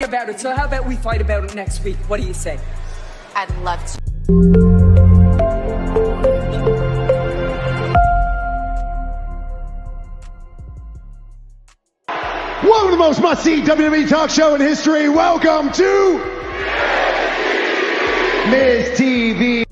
about it, so how about we fight about it next week? What do you say? I'd love to. Welcome to the most must-see WWE talk show in history. Welcome to Miz TV.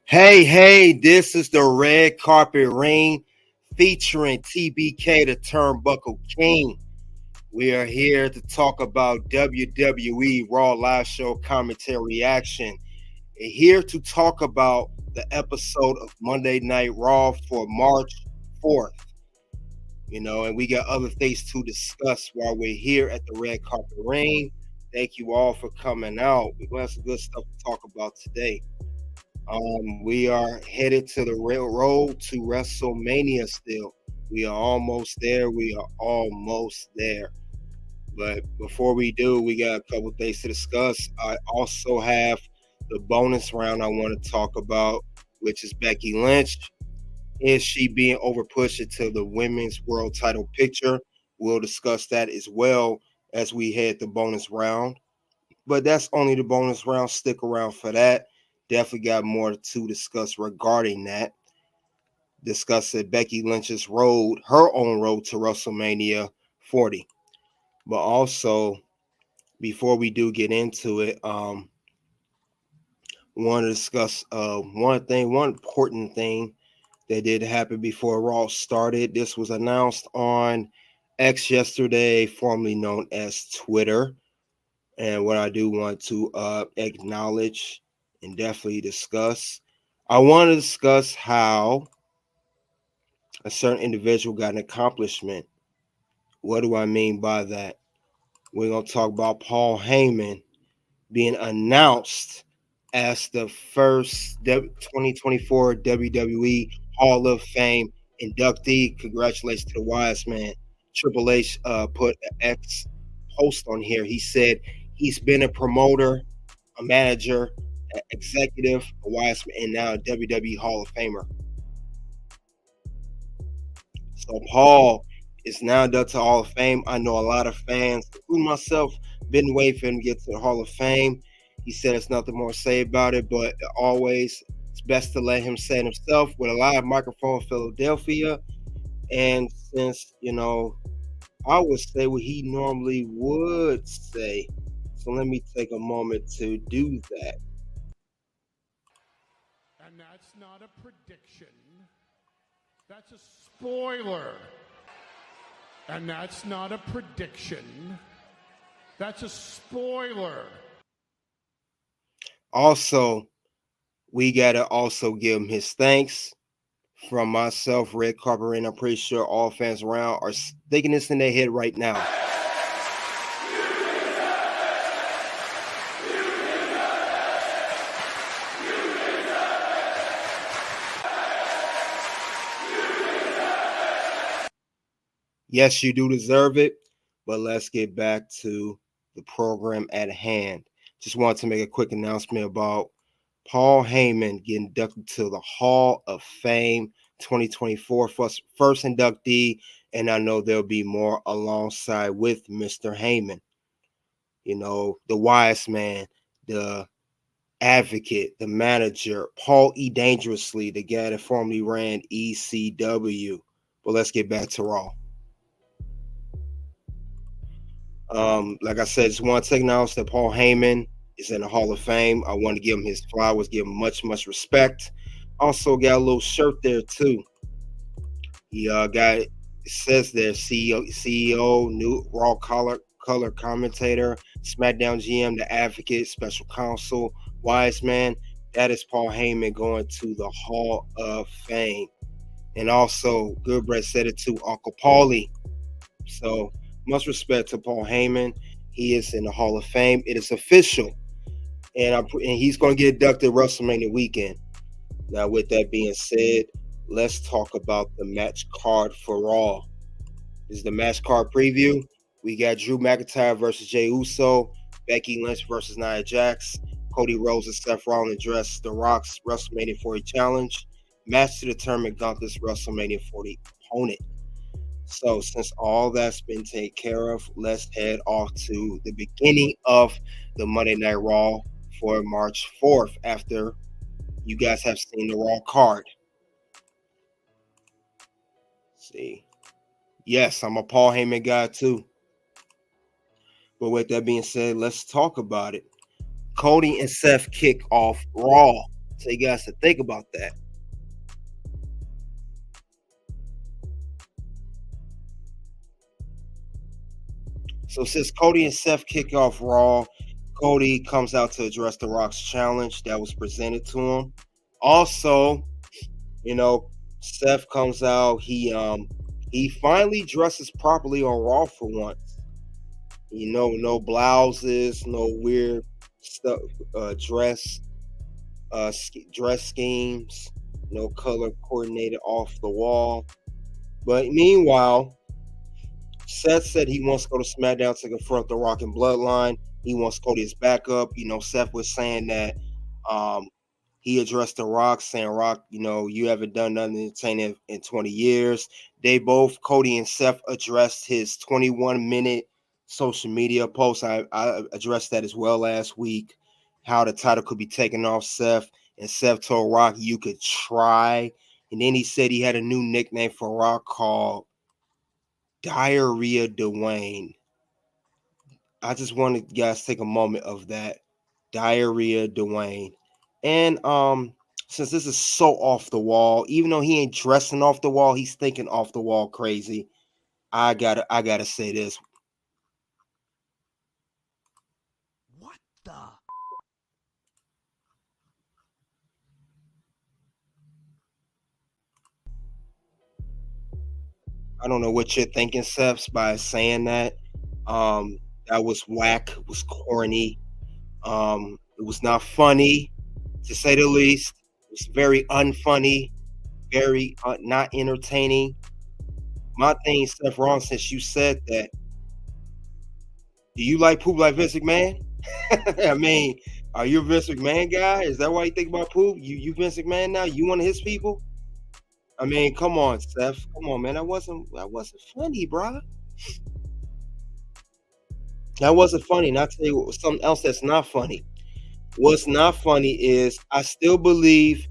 Hey, this is the Red Carpet Ring featuring TBK, the Turnbuckle King. We are here to talk about WWE RAW live show commentary reaction. And here to talk about the episode of Monday Night Raw for March 4th. And we got other things to discuss while we're here at the Red Carpet Ring. Thank you all for coming out. We're going to have some good stuff to talk about today. We are headed to the road to WrestleMania still. We are almost there. But before we do, we got a couple things to discuss. I also have the bonus round I want to talk about, which is Becky Lynch. Is she being overpushed into the women's world title picture? We'll discuss that as well as we head the bonus round. But that's only the bonus round. Stick around for that. Definitely got more to discuss regarding that. Discussing Becky Lynch's road, her own road to WrestleMania 40. But also, before we do get into it, want to discuss one important thing that did happen before Raw started. This was announced on X yesterday, formerly known as Twitter. And what I do want to acknowledge and definitely discuss, I want to discuss how a certain individual got an accomplishment. What do I mean by that? We're going to talk about Paul Heyman being announced as the first 2024 WWE Hall of Fame inductee. Congratulations to the wise man. Triple H put an X post on here. He said he's been a promoter, a manager, an executive, a wise man, and now a WWE Hall of Famer. So Paul is now inducted to Hall of Fame. I know a lot of fans, including myself, been waiting for him to get to the Hall of Fame. He said there's nothing more to say about it, but always it's best to let him say it himself with a live microphone in Philadelphia. And since, I would say what he normally would say. So let me take a moment to do that. And that's not a prediction. That's a spoiler. And that's not a prediction. That's a spoiler. Also, we got to also give him his thanks from myself, Red Carpet Ring. I'm pretty sure all fans around are thinking this in their head right now. Yes, you do deserve it, but let's get back to the program at hand. Just wanted to make a quick announcement about Paul Heyman getting inducted to the Hall of Fame 2024, first inductee, and I know there'll be more alongside with Mr. Heyman. The wise man, the advocate, the manager, Paul E. Dangerously, the guy that formerly ran ECW. But let's get back to Raw. Like I said, just want to acknowledge that Paul Heyman is in the Hall of Fame. I want to give him his flowers, give him much respect. Also got a little shirt there too. He it says there CEO, new Raw color commentator, SmackDown GM, the advocate, special counsel, wise man. That is Paul Heyman going to the Hall of Fame. And also, Goodbread said it to Uncle Paulie. So much respect to Paul Heyman. He is in the Hall of Fame. It is official. And he's going to get inducted WrestleMania weekend. Now, with that being said, let's talk about the match card for Raw. This is the match card preview. We got Drew McIntyre versus Jey Uso, Becky Lynch versus Nia Jax, Cody Rhodes and Seth Rollins address The Rock's WrestleMania 40 challenge, match to determine Gunther's WrestleMania 40 opponent. So since all that's been taken care of, let's head off to the beginning of the Monday Night Raw for March 4th after you guys have seen the Raw card. Let's see. Yes, I'm a Paul Heyman guy too. But with that being said, let's talk about it. Cody and Seth kick off Raw. So you guys to think about that. So since Cody and Seth kick off Raw, Cody comes out to address The Rock's challenge that was presented to him. Also, Seth comes out. He finally dresses properly on Raw for once. No blouses, no weird stuff, dress schemes, no color coordinated off the wall. But meanwhile, Seth said he wants to go to SmackDown to confront The Rock and Bloodline. He wants Cody as backup. Seth was saying that he addressed The Rock, saying, Rock, you haven't done nothing entertaining in 20 years. They both, Cody and Seth, addressed his 21-minute social media post. I addressed that as well last week, how the title could be taken off Seth. And Seth told Rock, you could try. And then he said he had a new nickname for Rock called Diarrhea Dwayne. I just wanted you guys to take a moment of that. Diarrhea Dwayne. And since this is so off the wall, even though he ain't dressing off the wall, he's thinking off the wall crazy. I gotta say this. What the? I don't know what you're thinking, Seth, by saying that. That was whack. It was corny. It was not funny, to say the least. It was very unfunny, very not entertaining. My thing, Seth Rollins, since you said that, do you like poop like Vince McMahon? I mean, are you a Vince McMahon guy? Is that why you think about poop? You Vince McMahon now? You one of his people? I mean, come on, Seth. Come on, man. That wasn't funny, bro. That wasn't funny. And I'll tell you something else that's not funny. What's not funny is I still believe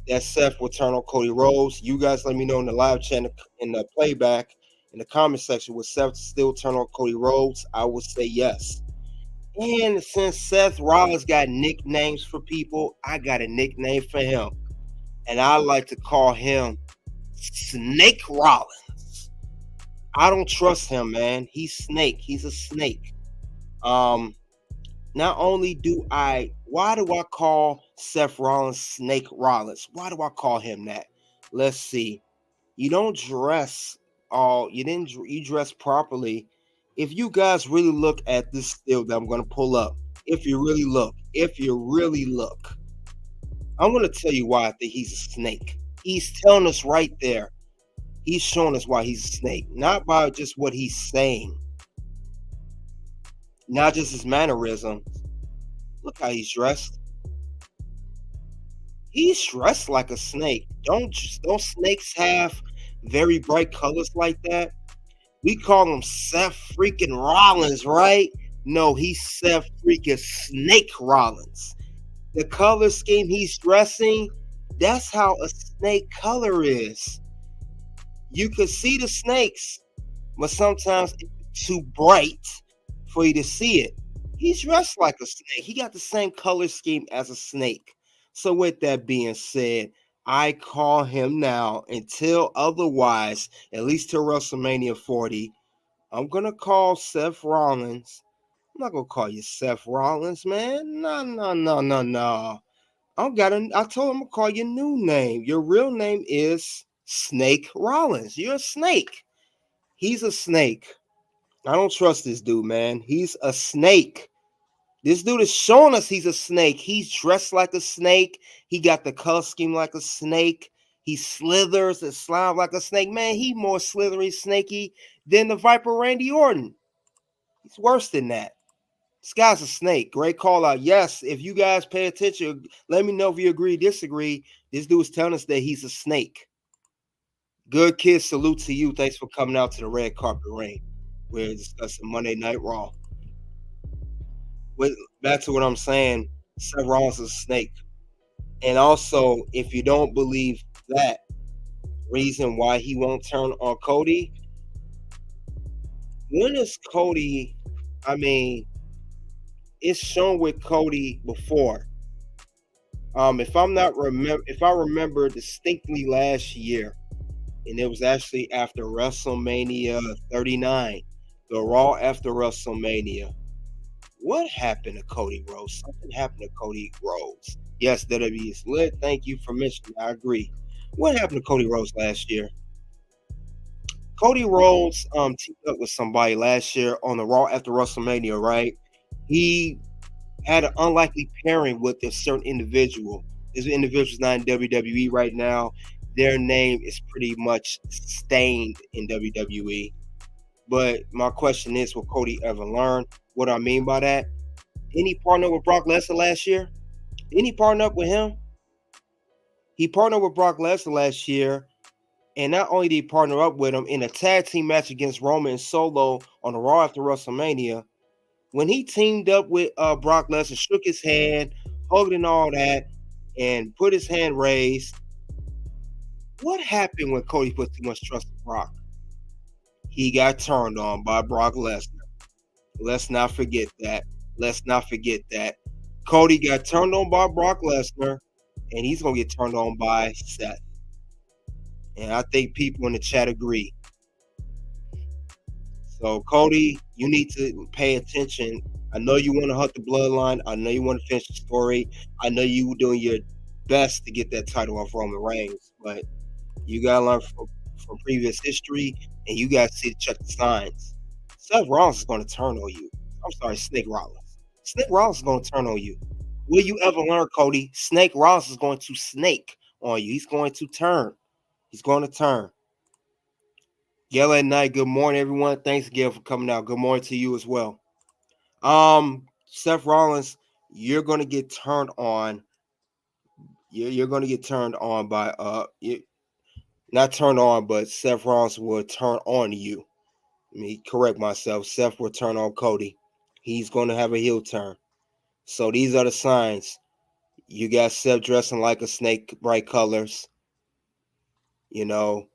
that Seth will turn on Cody Rhodes. You guys let me know in the live chat, in the playback, in the comment section, will Seth still turn on Cody Rhodes? I would say yes. And since Seth Rollins got nicknames for people, I got a nickname for him. And I like to call him Snake Rollins. I don't trust him, man. He's Snake. He's a snake. Not only why do I call Seth Rollins Snake Rollins? Why do I call him that? Let's see. You don't dress you dress properly. If you guys really look at this still that I'm going to pull up, if you really look, I'm going to tell you why I think he's a snake. He's telling us right there. He's showing us why he's a snake, not by just what he's saying, not just his mannerisms. Look how he's dressed. He's dressed like a snake. Don't snakes have very bright colors like that? We call him Seth freaking Rollins, right? No, he's Seth freaking Snake Rollins. The color scheme he's dressing, that's how a snake color is. You could see the snakes, but sometimes it's too bright for you to see it. He's dressed like a snake. He got the same color scheme as a snake. So with that being said, I call him now until otherwise, at least till WrestleMania 40. I'm going to call Seth Rollins. I'm not going to call you Seth Rollins, man. No. I told him I'm going to call you a new name. Your real name is Snake Rollins. You're a snake. He's a snake. I don't trust this dude, man. He's a snake. This dude is showing us he's a snake. He's dressed like a snake. He got the color scheme like a snake. He slithers and slides like a snake. Man, he more slithery, snaky than the Viper Randy Orton. He's worse than that. This guy's a snake. Great call out. Yes, if you guys pay attention, let me know if you agree, disagree. This dude's telling us that he's a snake. Good kid, salute to you. Thanks for coming out to the red carpet ring. We're discussing Monday Night Raw. Back to what I'm saying, Seth Rollins is a snake. And also, if you don't believe that, reason why he won't turn on Cody, when is Cody, it's shown with Cody before. If I remember distinctly last year, and it was actually after WrestleMania 39, the Raw after WrestleMania. What happened to Cody Rhodes? Something happened to Cody Rhodes. Yes, WWE is lit. Thank you for mentioning. I agree. What happened to Cody Rhodes last year? Cody Rhodes teamed up with somebody last year on the Raw after WrestleMania, right? He had an unlikely pairing with a certain individual. This individual's not in WWE right now. Their name is pretty much stained in WWE. But my question is, will Cody ever learn? What I mean by that? Didn't he partner with Brock Lesnar last year? Didn't he partner up with him? He partnered with Brock Lesnar last year. And not only did he partner up with him in a tag team match against Roman and Solo on the Raw after WrestleMania, when he teamed up with Brock Lesnar, shook his hand, hugged and all that, and put his hand raised, what happened when Cody put too much trust in Brock? He got turned on by Brock Lesnar. Let's not forget that. Cody got turned on by Brock Lesnar, and he's going to get turned on by Seth. And I think people in the chat agree. So, Cody, you need to pay attention. I know you want to hunt the bloodline. I know you want to finish the story. I know you were doing your best to get that title off Roman Reigns. But you got to learn from previous history, and you got to check the signs. Seth Rollins is going to turn on you. I'm sorry, Snake Rollins. Snake Rollins is going to turn on you. Will you ever learn, Cody? Snake Rollins is going to snake on you. He's going to turn. He's going to turn. Yell at night. Good morning, everyone. Thanks again for coming out. Good morning to you as well. Seth Rollins, you're going to get turned on. You're going to get turned on by not turned on, but Seth Rollins will turn on you. Let me correct myself. Seth will turn on Cody. He's going to have a heel turn. So these are the signs. You got Seth dressing like a snake, bright colors. You know,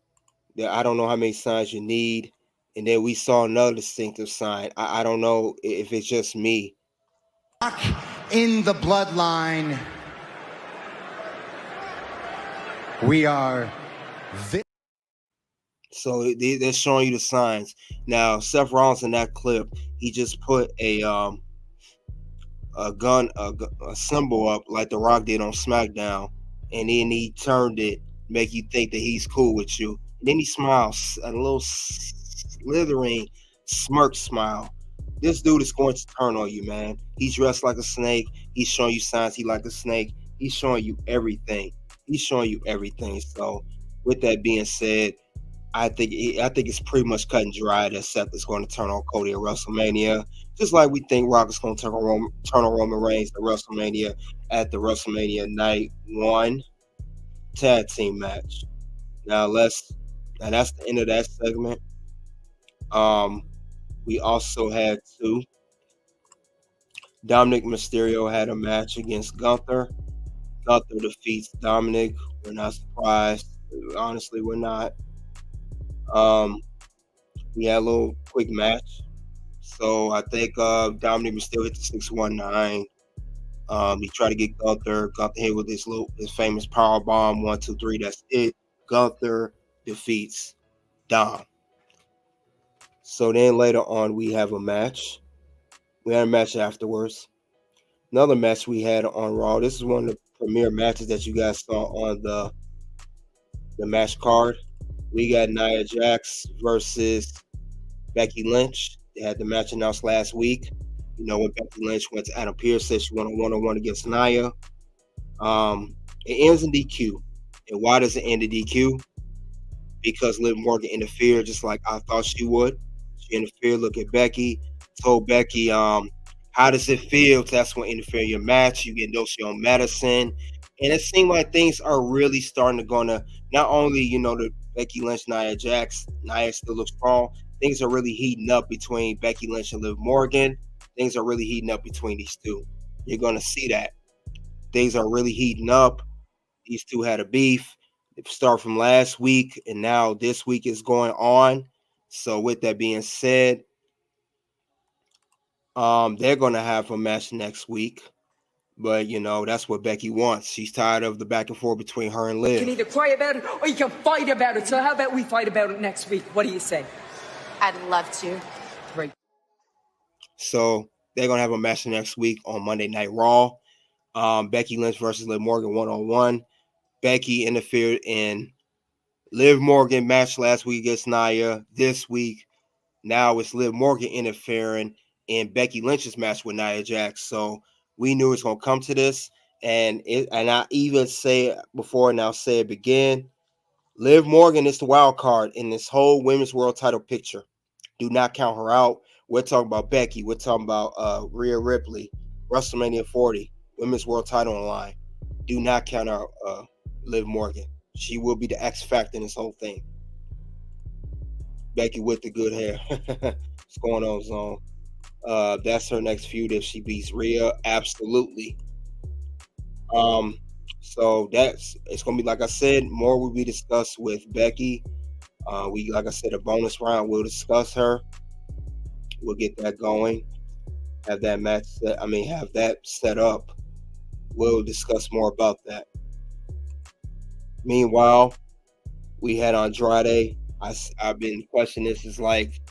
I don't know how many signs you need. And then we saw another distinctive sign. I don't know if it's just me. In the bloodline, we are so they're showing you the signs. Now, Seth Rollins in that clip, he just put a symbol up like The Rock did on SmackDown, and then he turned it, make you think that he's cool with you. And then he smiles, a little slithering smirk smile. This dude is going to turn on you, man. He's dressed like a snake. He's showing you signs he like a snake. He's showing you everything. So, with that being said, I think it's pretty much cut and dry that Seth is going to turn on Cody at WrestleMania, just like we think Rock is going to turn on Roman Reigns at WrestleMania at the WrestleMania Night 1 tag team match. Now that's the end of that segment. We also had two. Dominic Mysterio had a match against Gunther. Gunther defeats Dominic. We're not surprised. Honestly, we're not. We had a little quick match. So I think Dominic Mysterio hit the 619. He tried to get Gunther. Gunther hit with his famous power bomb. 1, 2, 3. That's it. Gunther defeats Dom. So then later on, we have a match. We had a match afterwards. Another match we had on Raw. This is one of the premier matches that you guys saw on the match card. We got Nia Jax versus Becky Lynch. They had the match announced last week. You know, when Becky Lynch went to Adam Pearce, said she won a one-on-one against Nia. It ends in DQ. And why does it end in DQ? Because Liv Morgan interfered just like I thought she would. She interfered. Look at Becky. told Becky, how does it feel to have someone interfere in your match? You get dose your own medicine. And it seemed like things are really starting to go to not only, the Becky Lynch, Nia Jax. Nia still looks strong. Things are really heating up between Becky Lynch and Liv Morgan. Things are really heating up between these two. You're going to see that. Things are really heating up. These two had a beef. It started from last week, and now this week is going on. So with that being said, they're going to have a match next week. But, that's what Becky wants. She's tired of the back and forth between her and Liv. You can either cry about it or you can fight about it. So how about we fight about it next week? What do you say? I'd love to. Great. So they're going to have a match next week on Monday Night Raw. Becky Lynch versus Liv Morgan one-on-one. Becky interfered in Liv Morgan match last week against Nia. This week, now it's Liv Morgan interfering in Becky Lynch's match with Nia Jax. So we knew it's going to come to this. And I even say it before, and I'll say it again. Liv Morgan is the wild card in this whole women's world title picture. Do not count her out. We're talking about Becky. We're talking about Rhea Ripley, WrestleMania 40, women's world title on the line. Do not count out Liv Morgan. She will be the X factor in this whole thing. Becky with the good hair. What's going on, Zone? That's her next feud if she beats Rhea. Absolutely. So it's gonna be, like I said, more will be discussed with Becky. Like I said, a bonus round. We'll discuss her. We'll get that going. Have that match have that set up. We'll discuss more about that. Meanwhile, we had Andrade. I've been questioning this is like,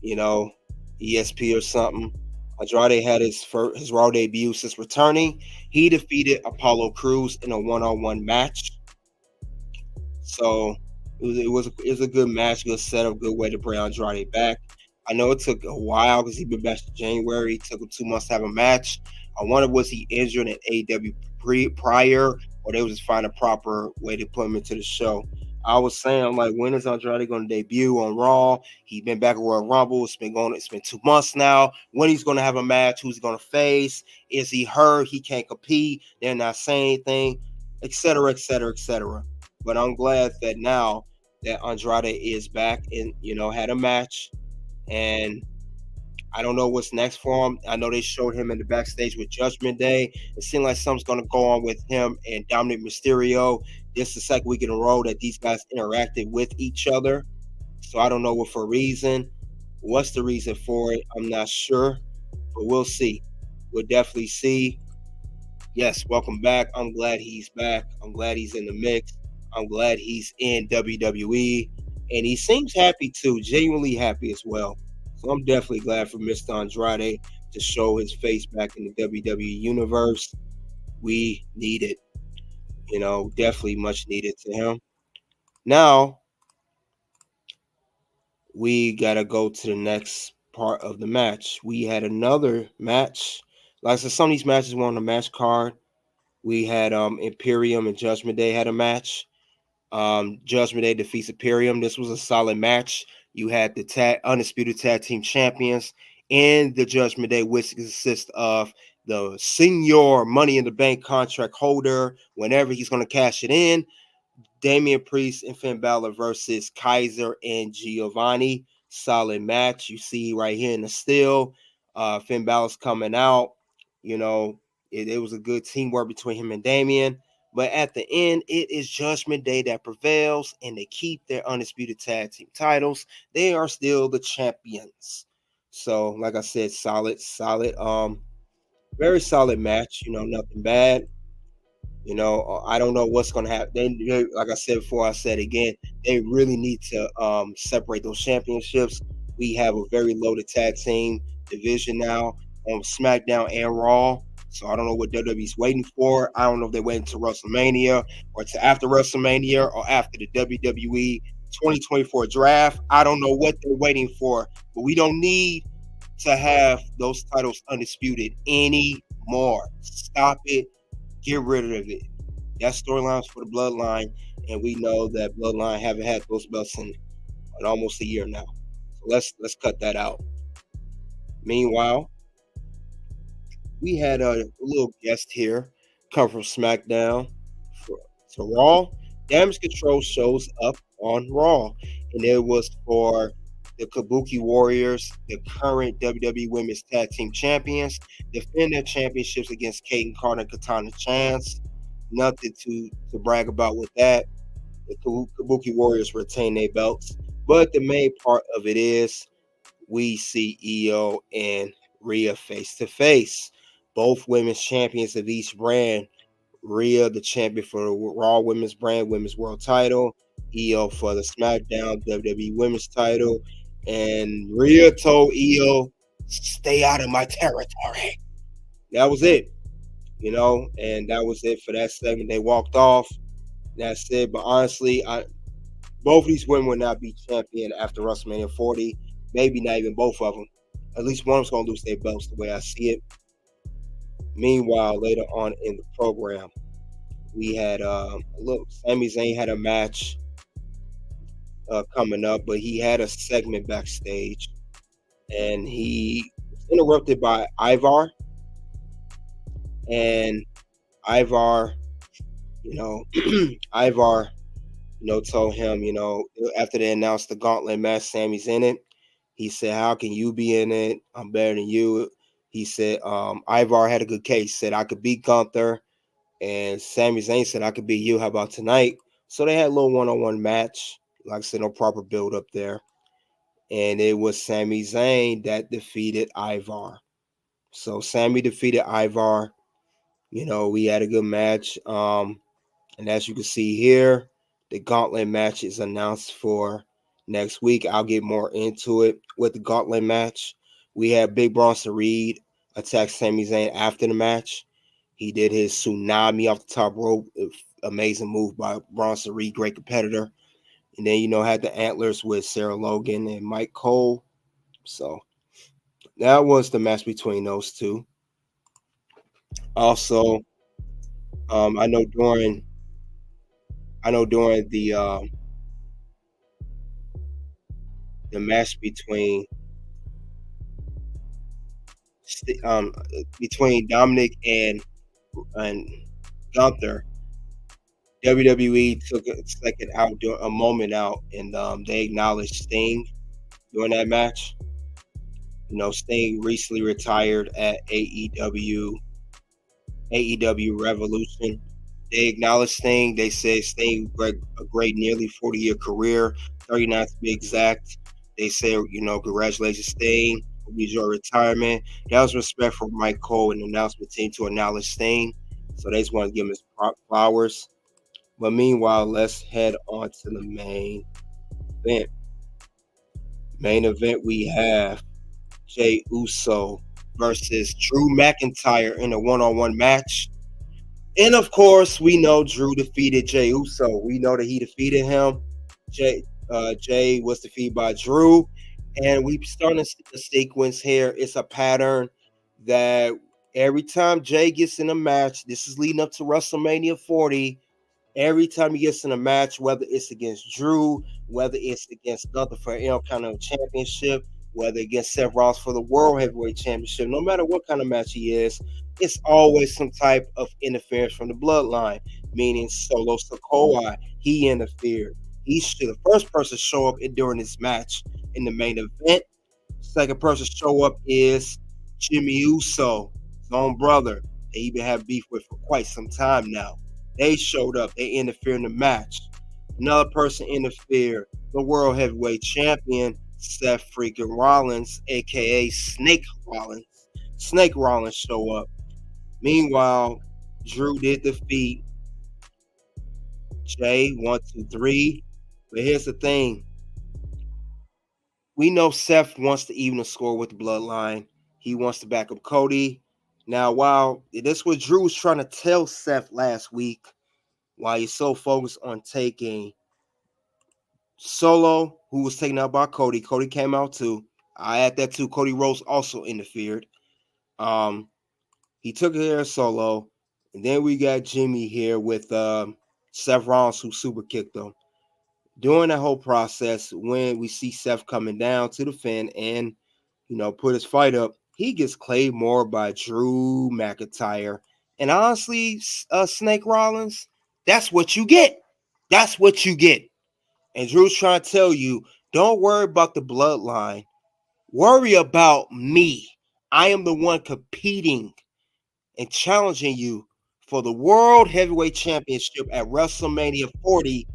ESP or something. Andrade had his Raw debut since returning. He defeated Apollo Crews in a one-on-one match. So it was a good match, good setup, good way to bring Andrade back. I know it took a while because he'd been back in January. It took him 2 months to have a match. I wonder, was he injured in AEW prior, or they was just find a proper way to put him into the show? I was saying, when is Andrade going to debut on Raw? He's been back at Royal Rumble. It's been 2 months now. When he's going to have a match? Who's going to face? Is he hurt? He can't compete. They're not saying anything, etc., etc., etc. But I'm glad that now that Andrade is back and, had a match. And I don't know what's next for him. I know they showed him in the backstage with Judgment Day. It seemed like something's going to go on with him and Dominic Mysterio. This is the second week in a row that these guys interacted with each other. So I don't know what for reason. What's the reason for it? I'm not sure. But we'll see. We'll definitely see. Yes, welcome back. I'm glad he's back. I'm glad he's in the mix. I'm glad he's in WWE. And he seems happy too, genuinely happy as well. So I'm definitely glad for Mr. Andrade to show his face back in the WWE universe. We need it. Definitely much needed to him. Now, we got to go to the next part of the match. We had another match. Like I said, some of these matches were on the match card. We had Imperium and Judgment Day had a match. Judgment Day defeats Imperium. This was a solid match. You had the Undisputed Tag Team Champions in the Judgment Day, which consists of the senior Money in the Bank contract holder whenever he's going to cash it in, Damian Priest and Finn Balor versus Kaiser and Giovanni. Solid match. You see right here in the still, Finn Balor's coming out. It was a good teamwork between him and Damian. But at the end, it is Judgment Day that prevails, and they keep their Undisputed Tag Team titles. They are still the champions. So, like I said, solid, very solid match. Nothing bad. I don't know what's going to happen. They, like I said before, I said again, they really need to separate those championships. We have a very loaded tag team division now on SmackDown and Raw. So I don't know what WWE's waiting for. I don't know if they're waiting to WrestleMania or to after WrestleMania or after the WWE 2024 draft. I don't know what they're waiting for, but we don't need to have those titles undisputed anymore. Stop it. Get rid of it. That storyline's for the Bloodline, and we know that Bloodline haven't had those belts in almost a year now. So let's cut that out. Meanwhile, we had a little guest here come from SmackDown to Raw. Damage Control shows up on Raw, and it was for the Kabuki Warriors, the current WWE Women's Tag Team Champions, defend their championships against Kate Carter and Katana Chance. Nothing to brag about with that. The Kabuki Warriors retain their belts, but the main part of it is we see Io and Rhea face to face. Both women's champions of each brand. Rhea, the champion for the Raw Women's brand, Women's World title. Io for the SmackDown WWE Women's title. And Rhea told Io, stay out of my territory. That was it. And that was it for that segment. They walked off. That's it. But honestly, both of these women will not be champion after WrestleMania 40. Maybe not even both of them. At least one of them's going to lose their belts the way I see it. Meanwhile, later on in the program, we had Sami Zayn had a match coming up, but he had a segment backstage, and he was interrupted by Ivar. And Ivar, Ivar, told him, after they announced the gauntlet match, Sami's in it. He said, how can you be in it? I'm better than you. He said, Ivar had a good case. He said, I could beat Gunther. And Sami Zayn said, I could beat you. How about tonight? So they had a little one-on-one match. Like I said, no proper build up there. And it was Sami Zayn that defeated Ivar. So Sami defeated Ivar. We had a good match. And as you can see here, the gauntlet match is announced for next week. I'll get more into it with the gauntlet match. We had Big Bronson Reed attack Sami Zayn after the match. He did his tsunami off the top rope. Amazing move by Bronson Reed, great competitor. And then, had the antlers with Sarah Logan and Mike Cole. So that was the match between those two. Also, I know during the match between Dominic and Gunther, WWE took a moment out, and they acknowledged Sting during that match. Sting recently retired at AEW Revolution. They acknowledged Sting. They said Sting had a great nearly 40-year career, 39 to be exact. They said, congratulations, Sting. With your retirement. That was respect for Mike Cole and the announcement team to acknowledge Sting. So they just want to give him his flowers. But meanwhile, let's head on to the main event. Main event, we have Jey Uso versus Drew McIntyre in a one-on-one match. And of course, we know Drew defeated Jey Uso. We know that he defeated him. Jey was defeated by Drew. And we starting to see the sequence here. It's a pattern that every time Jey gets in a match, this is leading up to WrestleMania 40. Every time he gets in a match, whether it's against Drew, whether it's against Gunther for Intercontinental Championship, whether against Seth Rollins for the World Heavyweight Championship, no matter what kind of match he is, it's always some type of interference from the bloodline, meaning Solo Sikoa, he interfered. He's the first person to show up during this match in the main event. Second person to show up is Jimmy Uso, his own brother. They even have beef with for quite some time now. They showed up. They interfered in the match. Another person interfered. The World Heavyweight Champion, Seth freaking Rollins, a.k.a. Snake Rollins. Snake Rollins show up. Meanwhile, Drew did defeat Jey 1, 2, 3. But here's the thing. We know Seth wants to even the score with the bloodline. He wants to back up Cody. Now, while this what Drew was trying to tell Seth last week, while he's so focused on taking Solo, who was taken out by Cody. Cody came out too. I add that too. Cody Rhodes also interfered. He took care of Solo. And then we got Jimmy here with Seth Rollins, who super kicked him. During that whole process, when we see Seth coming down to the fin and, put his fight up, he gets Claymore by Drew McIntyre. And honestly, Snake Rollins, that's what you get. That's what you get. And Drew's trying to tell you, don't worry about the bloodline. Worry about me. I am the one competing and challenging you for the World Heavyweight Championship at WrestleMania 40.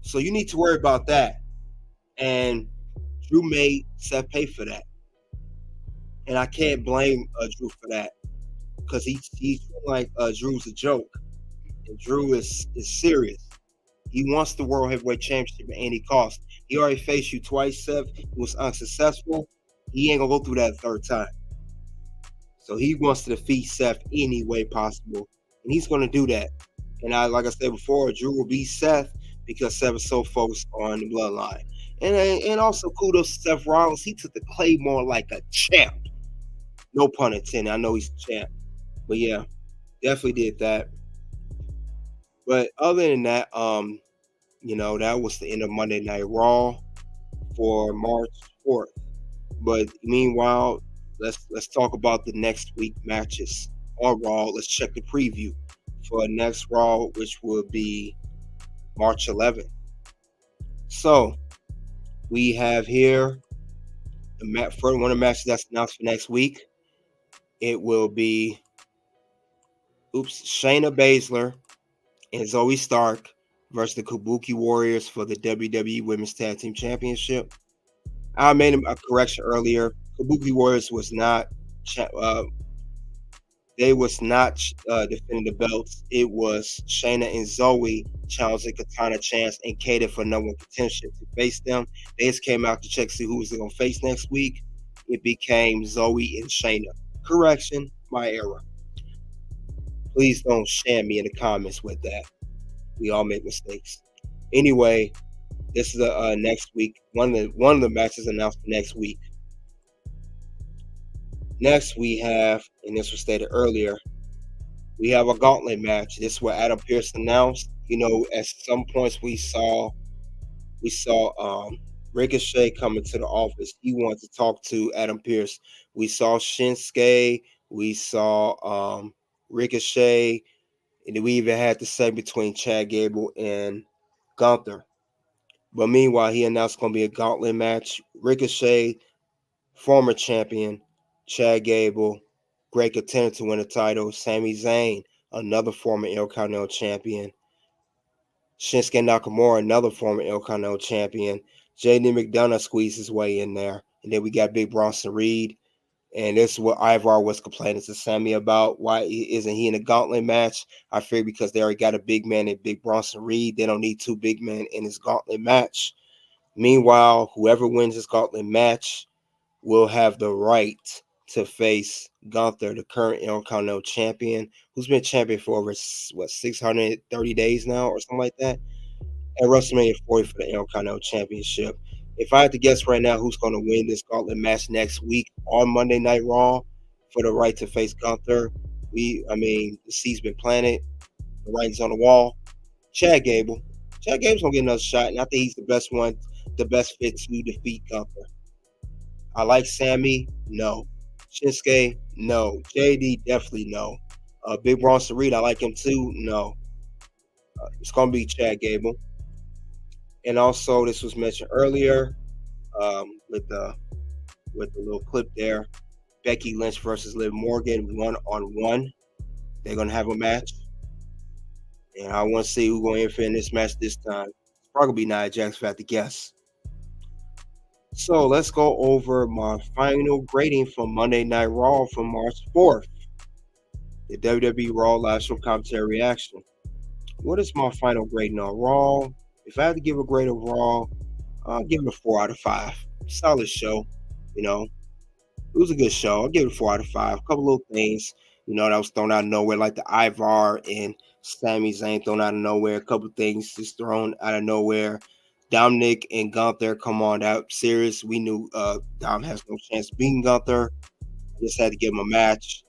So you need to worry about that. And Drew made Seth pay for that. And I can't blame Drew for that, because he's like Drew's a joke. And Drew is serious. He wants the World Heavyweight Championship at any cost. He already faced you twice, Seth. He was unsuccessful. He ain't going to go through that third time. So he wants to defeat Seth any way possible. And he's going to do that. And like I said before, Drew will beat Seth because Seth is so focused on the bloodline. And also kudos to Seth Rollins. He took the Claymore like a champ. No pun intended. I know he's a champ. But yeah, definitely did that. But other than that, that was the end of Monday Night Raw for March 4th. But meanwhile, let's talk about the next week matches on Raw. Let's check the preview for next Raw, which will be March 11th. So we have here one of the matches that's announced for next week. It will be Shayna Baszler and Zoe Stark versus the Kabuki Warriors for the WWE Women's Tag Team Championship. I made a correction earlier. Kabuki Warriors was not defending the belts. It was Shayna and Zoe challenging Katana Chance and Kata for number one contention to face them. They just came out to check to see who was going to face next week. It became Zoe and Shayna. Correction, my error. Please don't shame me in the comments with that. We all make mistakes. Anyway, this is next week. One of the matches announced for next week. Next we have, and this was stated earlier, we have a gauntlet match. This is what Adam Pearce announced. At some points we saw Ricochet coming to the office. He wanted to talk to Adam Pearce. We saw Shinsuke. We saw Ricochet. And we even had the segment between Chad Gable and Gunther. But meanwhile, he announced it's going to be a gauntlet match. Ricochet, former champion. Chad Gable, great contender to win the title. Sami Zayn, another former Intercontinental champion. Shinsuke Nakamura, another former Intercontinental champion. JD McDonough squeezed his way in there. And then we got Big Bronson Reed. And this is what Ivar was complaining to Sammy about. Why isn't he in a gauntlet match? I fear because they already got a big man in Big Bronson Reed. They don't need two big men in this gauntlet match. Meanwhile, whoever wins this gauntlet match will have the right to face Gunther, the current Intercontinental champion, who's been champion for over 630 days now or something like that, at WrestleMania 40 for the Intercontinental Championship. If I had to guess right now who's going to win this gauntlet match next week on Monday Night Raw for the right to face Gunther, the seed's been planted, the writing's on the wall. Chad Gable. Chad Gable's going to get another shot, and I think he's the best fit to defeat Gunther. I like Sammy, no. Shinsuke, no. JD, definitely no. Big Bronson Reed, I like him too, no. It's going to be Chad Gable. And also, this was mentioned earlier with the little clip there. Becky Lynch versus Liv Morgan, 1-on-1. They're going to have a match. And I want to see who's going to interfere in this match this time. It's probably going to be Nia Jax if I had to guess. So let's go over my final grading from Monday Night Raw from March 4th. The WWE RAW live show commentary reaction. What is my final grading on Raw? If I had to give a grade of Raw, I'll give it a 4 out of 5. Solid show, It was a good show. I'll give it a 4 out of 5. A couple little things, that was thrown out of nowhere, like the Ivar and Sami Zayn thrown out of nowhere. A couple things just thrown out of nowhere. Dominic and Gunther, come on, that serious. We knew Dom has no chance of beating Gunther. Just had to give him a match.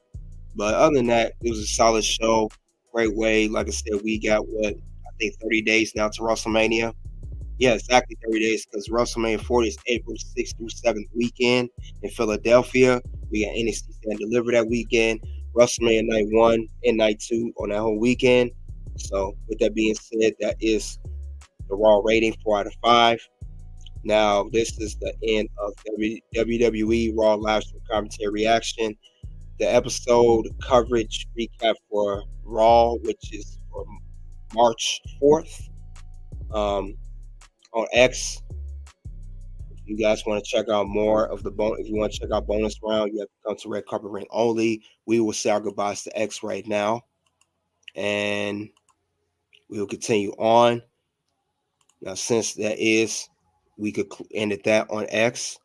But other than that, it was a solid show. Great way. Like I said, we got 30 days now to WrestleMania. Yeah, exactly 30 days because WrestleMania 40 is April 6th through 7th weekend in Philadelphia. We got NXT Stand Deliver that weekend. WrestleMania Night 1 and Night 2 on that whole weekend. So, with that being said, that is the Raw rating 4 out of 5. Now, this is the end of WWE RAW live stream commentary reaction. The episode coverage recap for Raw, which is for March 4th. On X. If you guys want to check out more of if you want to check out bonus round, you have to come to Red Carpet Ring only. We will say our goodbyes to X right now, and we will continue on. Now, since we could end it that on X,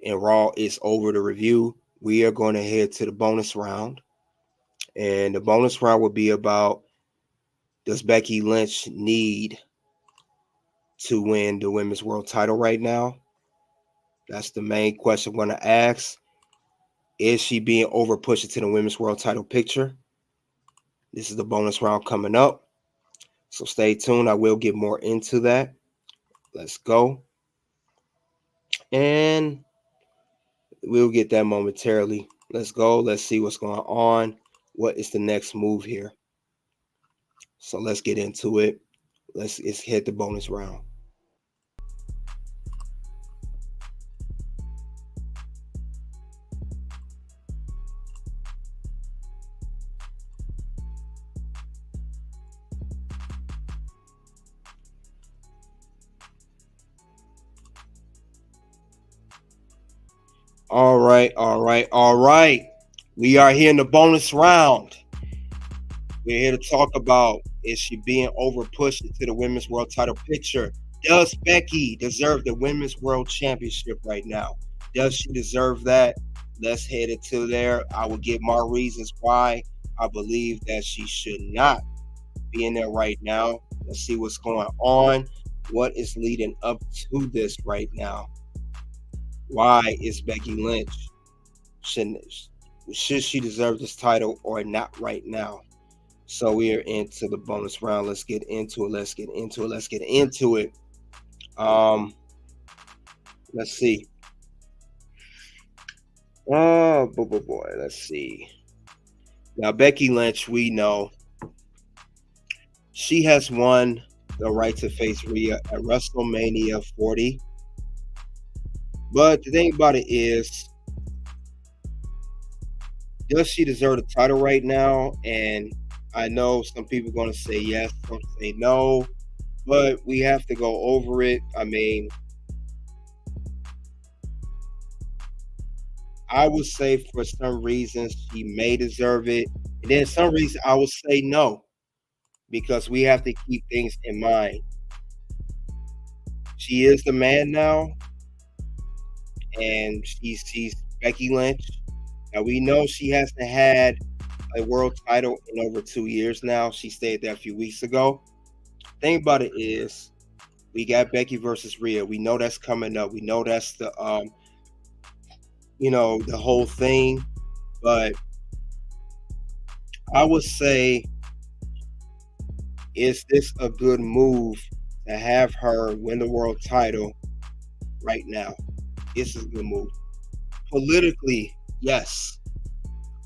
and Raw is over the review, we are going to head to the bonus round, and the bonus round will be about: does Becky Lynch need to win the Women's World Title right now? That's the main question I'm going to ask. Is she being over pushed into the Women's World Title picture? This is the bonus round coming up. So stay tuned. I will get more into that. Let's go. And we'll get that momentarily. Let's go. Let's see what's going on. What is the next move here? So let's get into it. Let's hit the bonus round. All right. We are here in the bonus round. We're here to talk about, is she being over pushed into the Women's World Title picture? Does Becky deserve the Women's World Championship right now? Does she deserve that? Let's head into there. I will give my reasons why I believe that she should not be in there right now. Let's see what's going on. What is leading up to this right now? Why is Becky Lynch? Should she deserve this title or not right now? So we are into the bonus round. Let's get into it. Let's see. Oh boy. Let's see. Now Becky Lynch, we know she has won the right to face Rhea at WrestleMania 40. But the thing about it is, does she deserve the title right now? And I know some people are going to say yes, some say no, but we have to go over it. I mean, I would say for some reasons she may deserve it. And then some reason I would say no, because we have to keep things in mind. She is the man now. And she's Becky Lynch. Now we know she hasn't had a world title in over 2 years now. She stayed there a few weeks ago. Thing about it is, we got Becky versus Rhea. We know that's coming up. We know that's the the whole thing. But I would say, is this a good move to have her win the world title right now? This is a good move. Politically, yes.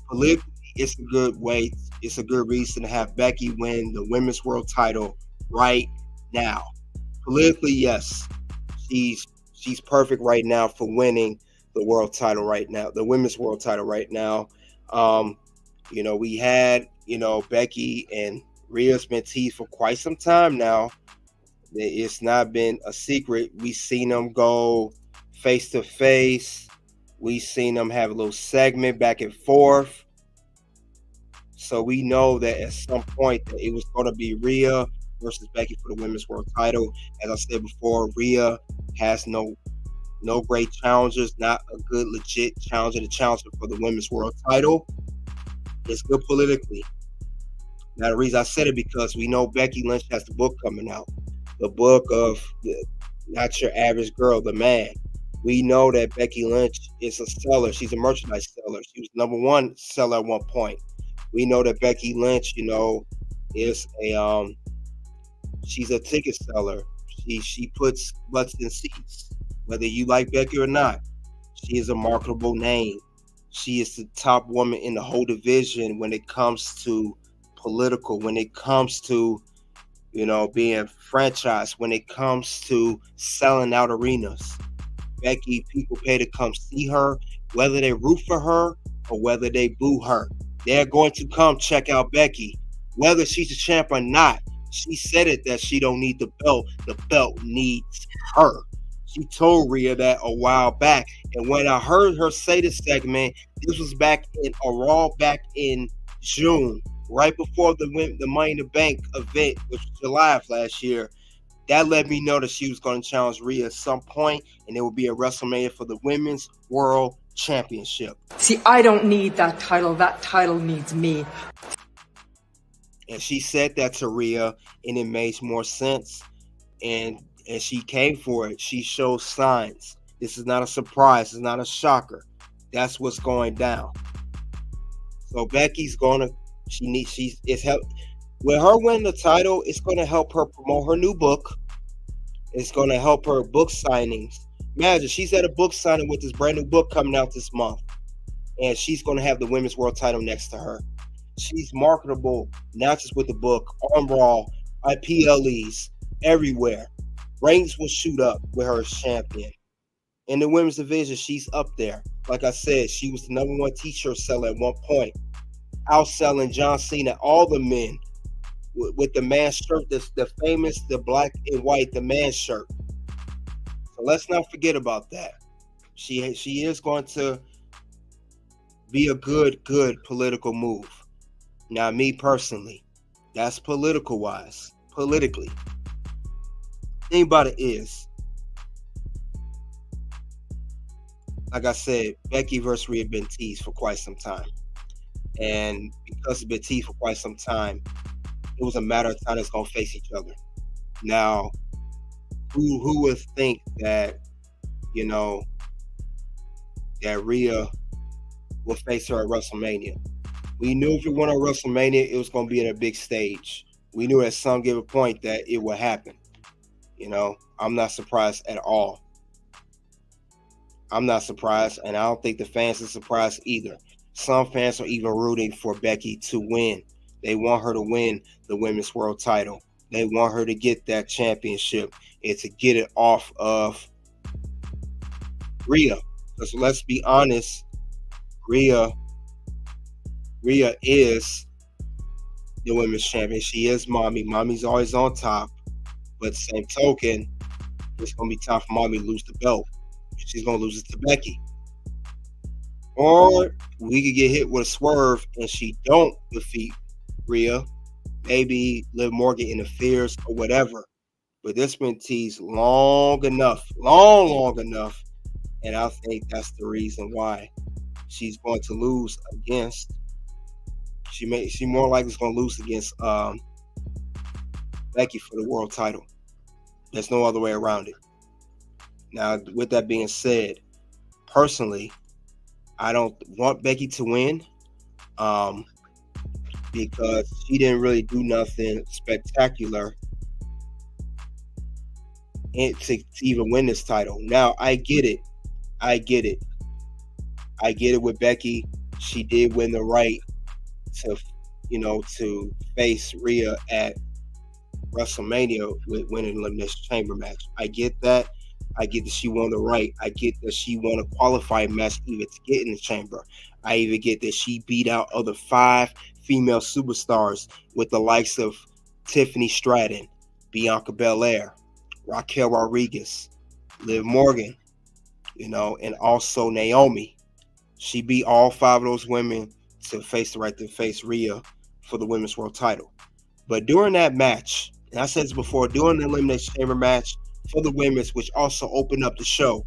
Politically, it's a good way. It's a good reason to have Becky win the Women's World Title right now. Politically, yes. She's perfect right now for winning the world title right now, the Women's World Title right now. We had, Becky and Rhea's been teased for quite some time now. It's not been a secret. We've seen them go face to face. We've seen them have a little segment back and forth. So we know that at some point that it was going to be Rhea versus Becky for the Women's World Title. As I said before, Rhea has no great challengers, not a good legit challenger to challenge her for the Women's World Title. It's good politically. Now the reason I said it, because we know Becky Lynch has the book coming out. The book of Not Your Average Girl, the Man. We know that Becky Lynch is a seller. She's a merchandise seller. She was number one seller at one point. We know that Becky Lynch, is she's a ticket seller. She puts butts in seats, whether you like Becky or not. She is a marketable name. She is the top woman in the whole division when it comes to political, when it comes to, being franchised, when it comes to selling out arenas. Becky, people pay to come see her, whether they root for her or whether they boo her. They're going to come check out Becky, whether she's a champ or not. She said it that she don't need the belt. The belt needs her. She told Rhea that a while back. And when I heard her say this segment, this was back in a Raw back in June, right before the Money in the Bank event, which was July of last year. That let me know that she was going to challenge Rhea at some point, and it will be a WrestleMania for the Women's World Championship. See, I don't need that title. That title needs me. And she said that to Rhea, and it made more sense. And she came for it. She shows signs. This is not a surprise. It's not a shocker. That's what's going down. So Becky's it's help. With her winning the title, it's going to help her promote her new book. It's going to help her book signings. Imagine she's at a book signing with this brand new book coming out this month, and she's going to have the Women's World title next to her. She's marketable, not just with the book, on Raw, IPLEs, everywhere. Ratings will shoot up with her as champion. In the women's division, she's up there. Like I said, she was the #1 t-shirt seller at one point, outselling John Cena, all the men, with the man shirt, the famous, the black and white, the man shirt. So let's not forget about that. She is going to be a good political move. Now, me personally, that's political-wise. Politically. Thing about it is, like I said, Becky versus Rhea have been teased for quite some time. And because it's been teased for quite some time, it was a matter of time that's going to face each other. Now, who would think that, that Rhea will face her at WrestleMania? We knew if it went on WrestleMania, it was going to be at a big stage. We knew at some given point that it would happen. I'm not surprised at all. I'm not surprised, and I don't think the fans are surprised either. Some fans are even rooting for Becky to win. They want her to win the Women's World title. They want her to get that championship and to get it off of Rhea. Because let's be honest, Rhea is the women's champion. She is Mommy. Mommy's always on top. But same token, it's going to be time for Mommy to lose the belt. She's going to lose it to Becky. Or we could get hit with a swerve and she don't defeat Rhea. Maybe Liv Morgan interferes or whatever. But this been teased long enough. And I think that's the reason why she's going to lose against. She more likely is going to lose against Becky for the world title. There's no other way around it. Now, with that being said, personally, I don't want Becky to win because she didn't really do nothing spectacular to even win this title. Now, I get it with Becky. She did win the right to face Rhea at WrestleMania with winning an Elimination Chamber match. I get that. I get that she won the right. I get that she won a qualifying match even to get in the chamber. I even get that she beat out other 5 female superstars with the likes of Tiffany Stratton, Bianca Belair, Raquel Rodriguez, Liv Morgan, and also Naomi. She beat all 5 of those women to face the right to face Rhea for the Women's World title. But during that match, and I said this before, during the Elimination Chamber match for the women's, which also opened up the show,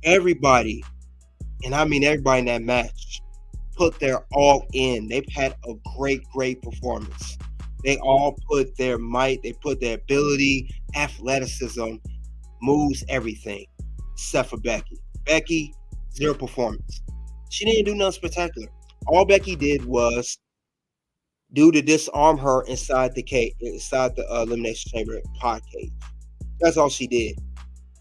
everybody, and I mean everybody in that match, put their all in. They've had a great performance. They all put their might, they put their ability, athleticism, moves, everything, except for Becky. Becky, 0 performance. She didn't do nothing spectacular. All Becky did was due to disarm her inside the cage, inside the Elimination Chamber pod cage. That's all she did.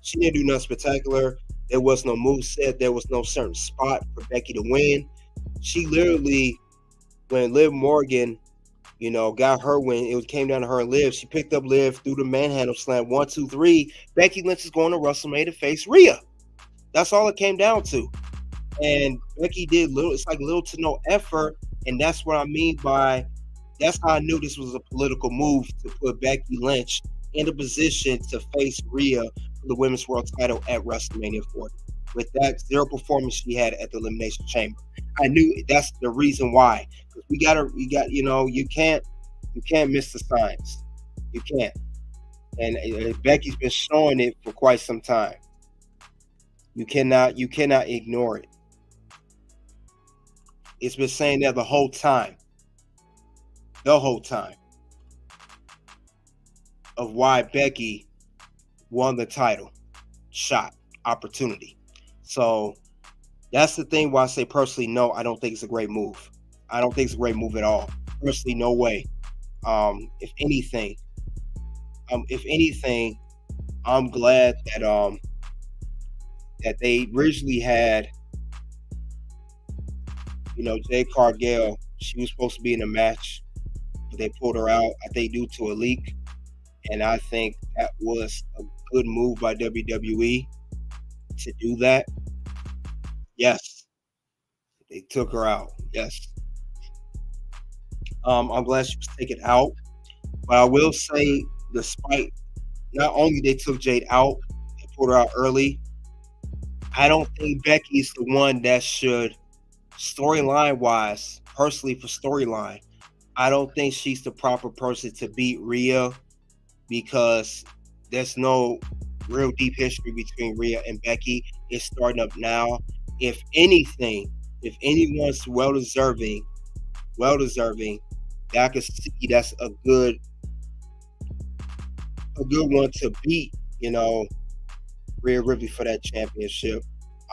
She didn't do nothing spectacular. There was no moveset. There was no certain spot for Becky to win. She literally, when Liv Morgan, got her win, it came down to her and Liv. She picked up Liv through the manhandle slam. 1, 2, 3. Becky Lynch is going to WrestleMania to face Rhea. That's all it came down to. And Becky did little. It's like little to no effort. And that's what I mean by, that's how I knew this was a political move to put Becky Lynch in a position to face Rhea for the Women's World Title at WrestleMania 40. With that zero performance she had at the Elimination Chamber, I knew that's the reason why. Because you can't miss the signs. You can't. And Becky's been showing it for quite some time. You cannot ignore it. It's been saying that the whole time. The whole time. Of why Becky won the title shot opportunity. So that's the thing why I say personally, no, I don't think it's a great move. I don't think it's a great move at all. Personally, no way. If anything, I'm glad that that they originally had, Jade Cargill. She was supposed to be in a match, but they pulled her out, I think, due to a leak. And I think that was a good move by WWE to do that. Yes. They took her out. Yes. I'm glad she was taken out. But I will say, despite not only they took Jade out and pulled her out early, I don't think Becky's the one that should, storyline-wise, personally for storyline, I don't think she's the proper person to beat Rhea, because there's no real deep history between Rhea and Becky. It's starting up now. If anything, if anyone's well deserving, I can see that's a good one to beat, Rhea Ripley for that championship,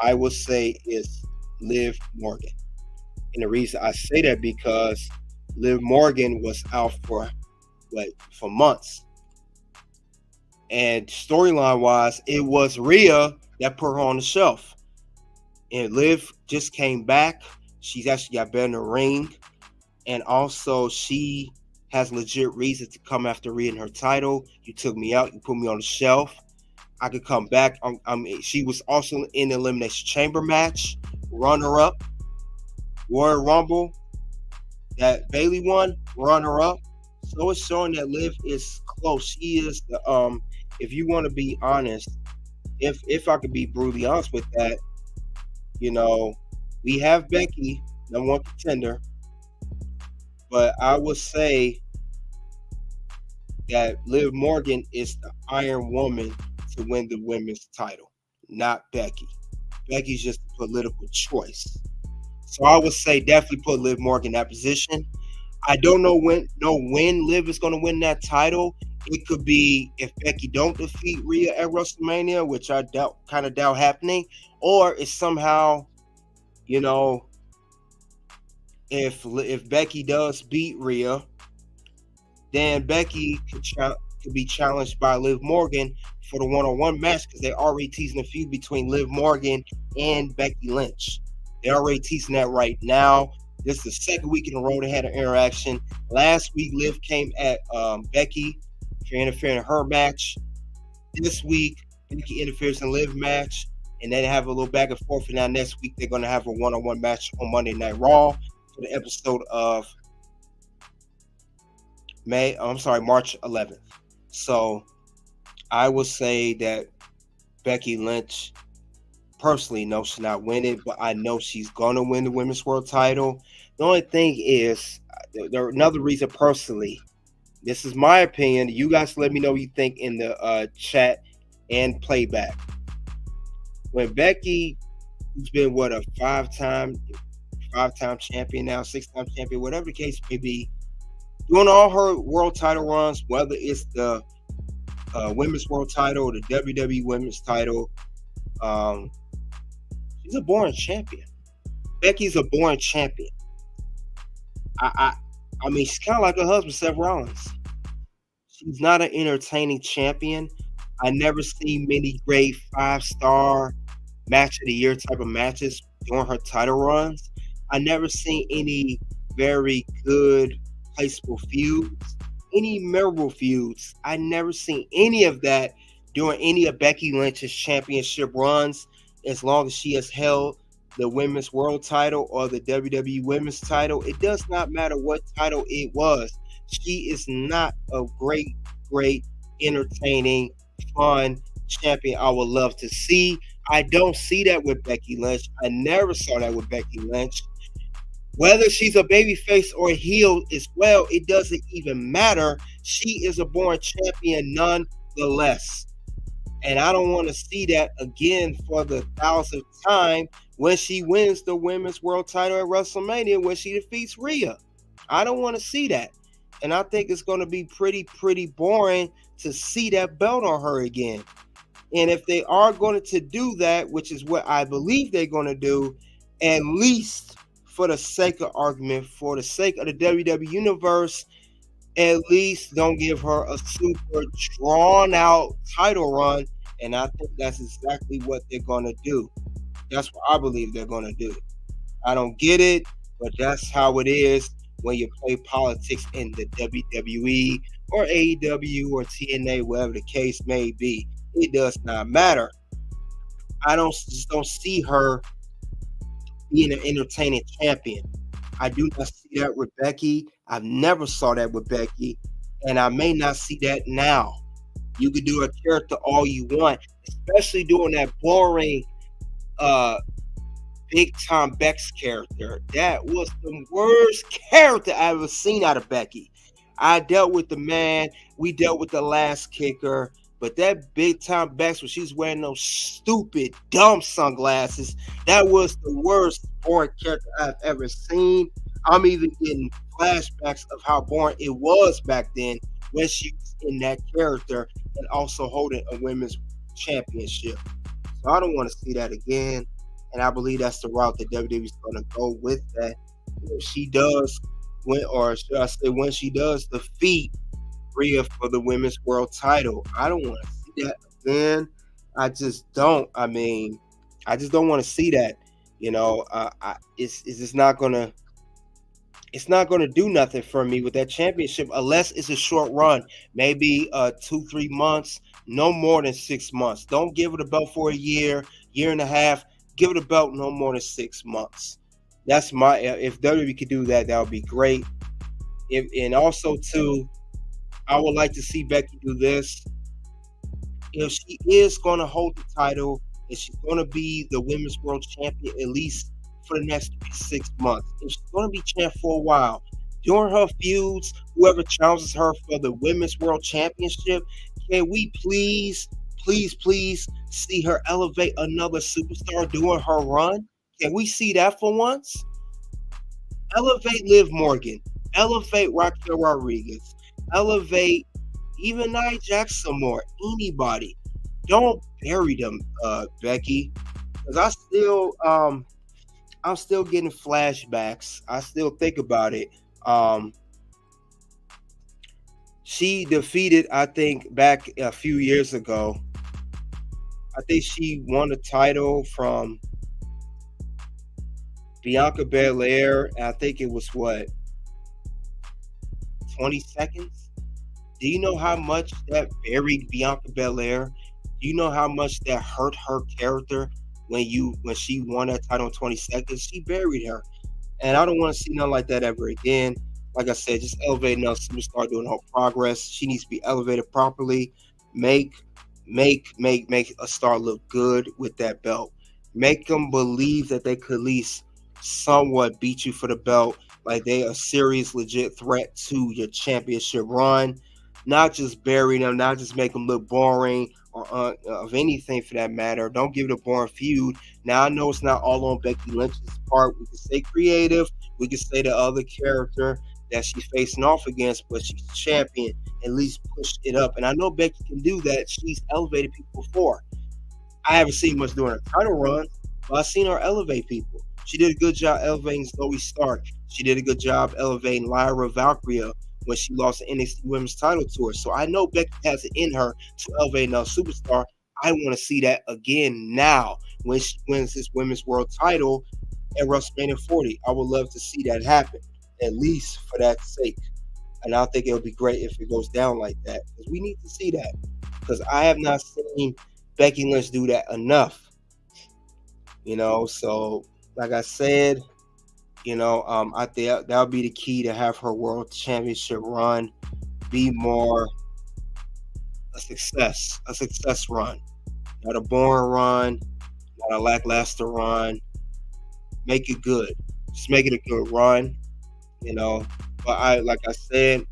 I would say is Liv Morgan. And the reason I say that, because Liv Morgan was out for months. And storyline wise, it was Rhea that put her on the shelf. And Liv just came back. She's actually got better in the ring. And also, she has legit reason to come after Rhea in her title. You took me out. You put me on the shelf. I could come back. She was also in the Elimination Chamber match. Runner-up. Royal Rumble. That Bayley won. Runner-up. So it's showing that Liv is close. She is the if you want to be honest, if I could be brutally honest with that, we have Becky, number one contender, but I would say that Liv Morgan is the Iron Woman to win the women's title, not Becky. Becky's just a political choice. So I would say definitely put Liv Morgan in that position. I don't know when Liv is going to win that title. It could be if Becky don't defeat Rhea at WrestleMania, which I kind of doubt happening, or it's somehow, if Becky does beat Rhea, then Becky could be challenged by Liv Morgan for the one-on-one match, because they're already teasing a feud between Liv Morgan and Becky Lynch. They're already teasing that right now. This is the second week in a row they had an interaction. Last week, Liv came at Becky for interfering in her match. This week, Becky interferes in Liv match, and then they have a little back and forth. And now next week, they're going to have a one-on-one match on Monday Night Raw for the episode of March 11th. So I would say that Becky Lynch, personally, no, should not win it, but I know she's going to win the Women's World title. The only thing is, another reason personally, this is my opinion. You guys let me know what you think in the chat and playback. When Becky, who's been a five-time champion now, 6-time champion, whatever the case may be, doing all her world title runs, whether it's the Women's World title or the WWE Women's title, she's a born champion. Becky's a born champion. I I mean, she's kind of like her husband, Seth Rollins. She's not an entertaining champion. I never see many great 5-star match of the year type of matches during her title runs. I never seen any very good placeable feuds, any memorable feuds. I never seen any of that during any of Becky Lynch's championship runs, as long as she has held the women's world title or the WWE women's title. It does not matter what title it was. She is not a great, entertaining, fun champion I would love to see. I don't see that with Becky Lynch. I never saw that with Becky Lynch. Whether she's a babyface or a heel as well, it doesn't even matter. She is a born champion nonetheless. And I don't want to see that again for the 1,000th time when she wins the women's world title at WrestleMania when she defeats Rhea. I don't want to see that. And I think it's going to be pretty boring to see that belt on her again. And if they are going to do that, which is what I believe they're going to do, at least for the sake of argument, for the sake of the WWE Universe, at least don't give her a super drawn-out title run. And I think that's exactly what they're going to do. That's what I believe they're going to do. I don't get it, but that's how it is when you play politics in the WWE or AEW or TNA, whatever the case may be. It does not matter. I just don't see her being an entertaining champion. I do not see that with Becky. I've never saw that with Becky, and I may not see that now. You could do a character all you want, especially doing that boring Big Time Beck's character. That was the worst character I've ever seen out of Becky. I dealt with the man. We dealt with the last kicker. But that Big Time Beck's when she's wearing those stupid, dumb sunglasses, that was the worst boring character I've ever seen. I'm even getting flashbacks of how boring it was back then when she was in that character and also holding a women's championship. So I don't want to see that again. And I believe that's the route that WWE is going to go with that. If she does win, or should I say when she does defeat Rhea for the women's world title, I don't want to see that again. I just don't. I mean, I just don't want to see that. You know, it's just not gonna. It's not gonna do nothing for me with that championship unless it's a short run, maybe 2-3 months, no more than 6 months. Don't give it a belt for a year and a half. Give it a belt no more than 6 months. That's my. If WWE could do that, that would be great. And also too, I would like to see Becky do this. If she is going to hold the title, if she's going to be the women's world champion at least for the next 6 months, if she's going to be champ for a while, during her feuds, whoever challenges her for the women's world championship, can we please see her elevate another superstar during her run? Can we see that for once? Elevate Liv Morgan. Elevate Raquel Rodriguez. Elevate even Nia Jax some more. Anybody. Don't bury them, Becky. Because I'm still getting flashbacks. I still think about it. She defeated, I think, back a few years ago. I think she won the title from Bianca Belair. I think it was 20 seconds? Do you know how much that buried Bianca Belair? Do you know how much that hurt her character when she won that title in 20 seconds? She buried her. And I don't want to see nothing like that ever again. Like I said, just elevate another superstar doing her progress. She needs to be elevated properly. Make a star look good with that belt. Make them believe that they could at least somewhat beat you for the belt, like they are a serious, legit threat to your championship run. Not just bury them, not just make them look boring or of anything for that matter. Don't give it a boring feud. Now, I know it's not all on Becky Lynch's part. We can say creative. We can say the other character that she's facing off against, but she's champion. At least push it up. And I know Becky can do that. She's elevated people before. I haven't seen much during her title run, but I've seen her elevate people. She did a good job elevating Zoe Stark. She did a good job elevating Lyra Valkyria when she lost the NXT Women's title to her. So I know Becky has it in her to elevate another superstar. I want to see that again now when she wins this Women's World title at WrestleMania 40. I would love to see that happen, at least for that sake. And I think it would be great if it goes down like that, because we need to see that. Because I have not seen Becky Lynch do that enough. So like I said, I think that would be the key to have her world championship run be more a success run, not a boring run, not a lackluster run. Make it good. Just make it a good run, But like I said,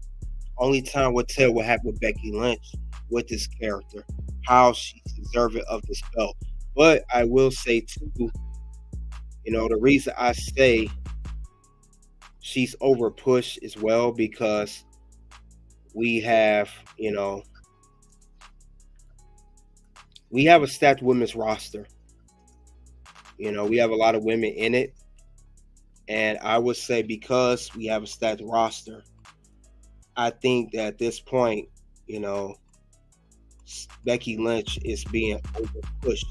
only time will tell what happened with Becky Lynch with this character, how she's deserving of this belt. But I will say too, the reason I say she's over pushed as well, because we have a stacked women's roster. We have a lot of women in it. And I would say because we have a stacked roster, I think that at this point, Becky Lynch is being over pushed.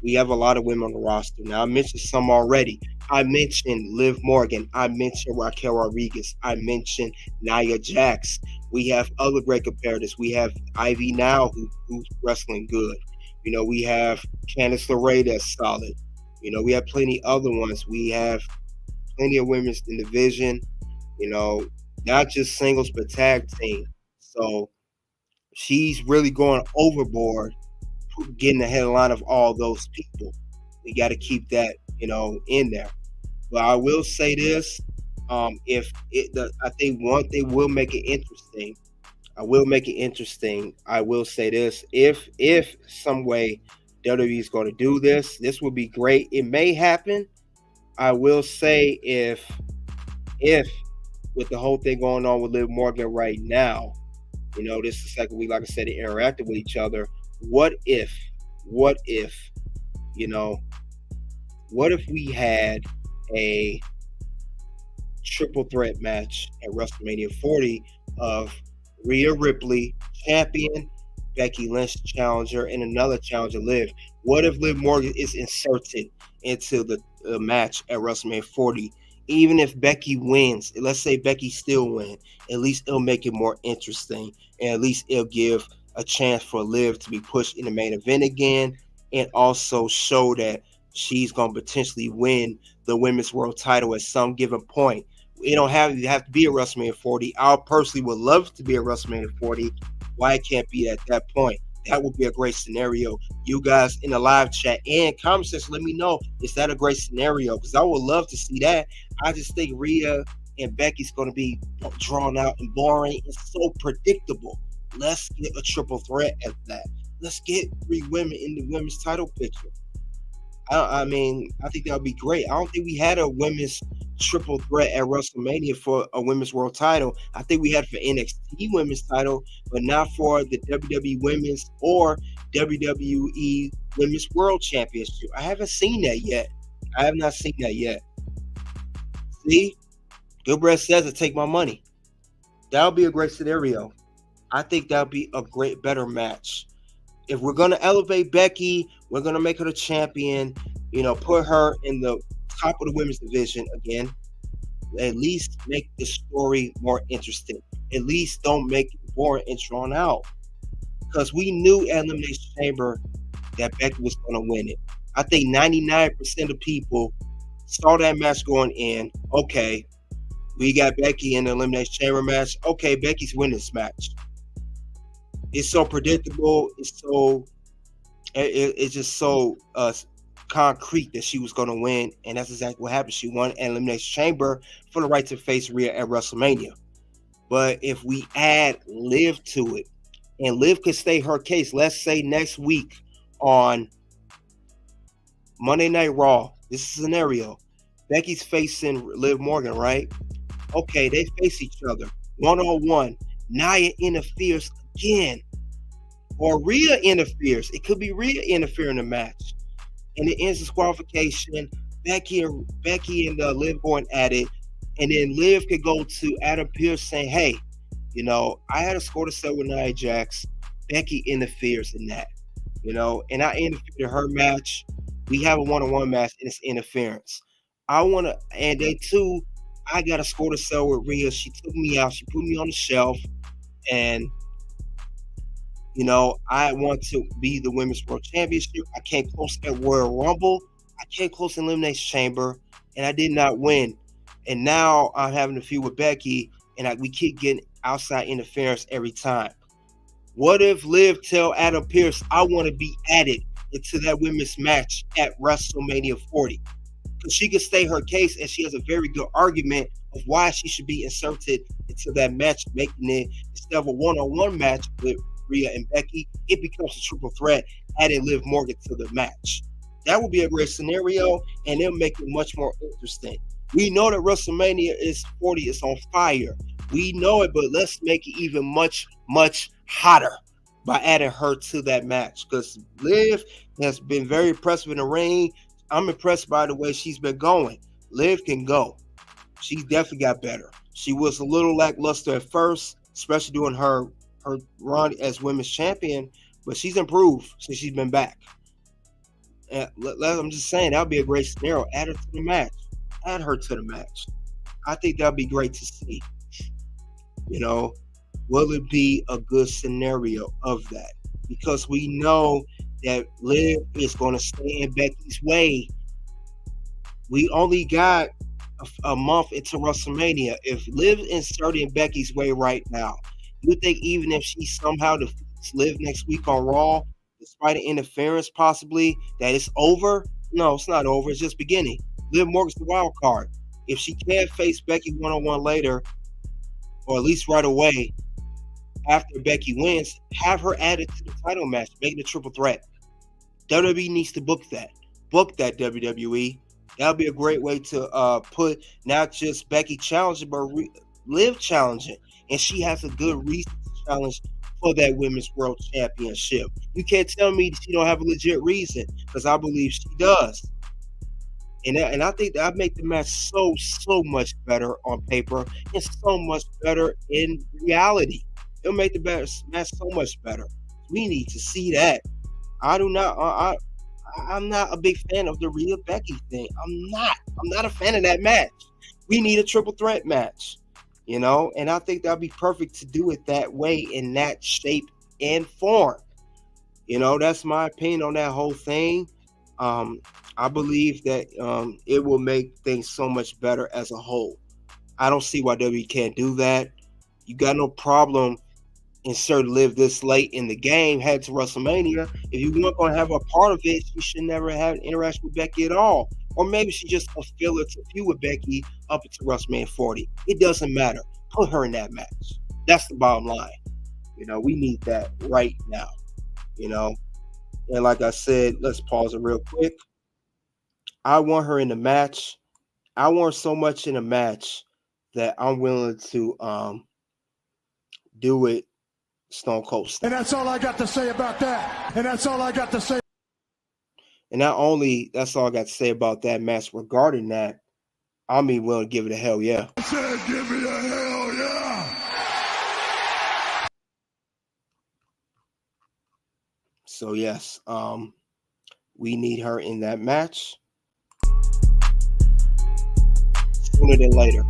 We have a lot of women on the roster. Now, I mentioned some already. I mentioned Liv Morgan. I mentioned Raquel Rodriguez. I mentioned Nia Jax. We have other great competitors. We have Ivy Now, who's wrestling good. We have Candice LeRae that's solid. We have plenty other ones. We have plenty of women's in the division, not just singles, but tag team. So she's really going overboard, getting the headline of all those people. We got to keep that, in there. But I will say this: I think one thing will make it interesting. I will say this: if some way WWE is going to do this, this would be great. It may happen. I will say if with the whole thing going on with Liv Morgan right now, this is the second week, like I said, they interacted with each other. What if we had a triple threat match at WrestleMania 40 of Rhea Ripley, champion, Becky Lynch, challenger, and another challenger, Liv? What if Liv Morgan is inserted into the match at WrestleMania 40? Even if Becky wins, let's say Becky still wins, at least it'll make it more interesting, and at least it'll give a chance for Liv to be pushed in the main event again, and also show that she's going to potentially win the Women's World title at some given point. It don't have to be at WrestleMania 40. I personally would love to be at WrestleMania 40. Why it can't be at that point? That would be a great scenario. You guys in the live chat and comment section, let me know, is that a great scenario? Because I would love to see that. I just think Rhea and Becky's going to be drawn out and boring and so predictable. Let's get a triple threat at that. Let's get 3 women in the women's title picture. I think that would be great. I don't think we had a women's triple threat at WrestleMania for a women's world title. I think we had for NXT women's title, but not for the WWE women's or WWE women's world championship. I haven't seen that yet. I have not seen that yet. See, Gilbreth says to take my money. That would be a great scenario. I think that would be a great, better match. If we're going to elevate Becky, we're going to make her the champion, put her in the top of the women's division again. At least make the story more interesting. At least don't make it boring and drawn out. Because we knew at Elimination Chamber that Becky was going to win it. I think 99% of people saw that match going in. Okay, we got Becky in the Elimination Chamber match. Okay, Becky's winning this match. It's so predictable. It's just so concrete that she was going to win, and that's exactly what happened. She won an Elimination Chamber for the right to face Rhea at WrestleMania. But if we add Liv to it, and Liv could stay her case, let's say next week on Monday Night Raw, this is a scenario. Becky's facing Liv Morgan, right? Okay, they face each other one-on-one. Nia interferes again, or Rhea interferes. It could be Rhea interfering in the match, and it ends disqualification. Becky and Liv going at it, and then Liv could go to Adam Pearce saying, "Hey, you know, I had a score to settle with Nia Jax. Becky interferes in that, you know, and I interfered in her match. We have a one-on-one match, and it's interference. And day two, I got a score to settle with Rhea. She took me out. She put me on the shelf, and you know, I want to be the Women's World Championship. I came close at Royal Rumble. I came close in Elimination Chamber, and I did not win. And now I'm having a feud with Becky, and we keep getting outside interference every time. What if Liv tell Adam Pearce, I want to be added into that women's match at WrestleMania 40? Because she can state her case, and she has a very good argument of why she should be inserted into that match, making it, instead of a one-on-one match with Rhea and Becky, it becomes a triple threat, adding Liv Morgan to the match. That would be a great scenario, and it'll make it much more interesting. We know that WrestleMania 40 is on fire. We know it, but let's make it even much, much hotter by adding her to that match, because Liv has been very impressive in the ring. I'm impressed by the way she's been going. Liv can go. She's definitely got better. She was a little lackluster at first, especially during her run as women's champion, but she's improved since she's been back. And I'm just saying, that would be a great scenario. Add her to the match. Add her to the match. I think that would be great to see. You know, will it be a good scenario of that? Because we know that Liv is going to stay in Becky's way. We only got a month into WrestleMania. If Liv inserted in Becky's way right now, you think even if she somehow defeats Liv next week on Raw, despite an interference possibly, that it's over? No, it's not over. It's just beginning. Liv Morgan's the wild card. If she can't face Becky one-on-one later, or at least right away after Becky wins, have her added to the title match, make it a triple threat. WWE needs to book that. Book that, WWE. That would be a great way to put not just Becky challenging, but Liv challenging. And she has a good reason to challenge for that Women's World Championship. You can't tell me she don't have a legit reason, because I believe she does. And I think that make the match so much better on paper and so much better in reality. It'll make the match so much better. We need to see that. I'm not a big fan of the Rhea Becky thing. I'm not a fan of that match. We need a triple threat match, you know, and I think that'd be perfect to do it that way, in that shape and form. You know, that's my opinion on that whole thing. I believe that it will make things so much better as a whole. I don't see why WWE can't do that. You got no problem insert Liv this late in the game, head to WrestleMania. If you weren't going to have a part of it, you should never have an interaction with Becky at all. Or maybe she just a filler to feud with Becky up until WrestleMania 40. It doesn't matter. Put her in that match. That's the bottom line. You know, we need that right now. You know, and like I said, let's pause it real quick. I want her in the match. I want her so much in a match that I'm willing to do it Stone Cold style. And that's all I got to say about that. And that's all I got to say. And not only that's all I got to say about that match regarding that, I'm even willing to give it a hell yeah. I said, give me a hell yeah. So yes, we need her in that match sooner than later.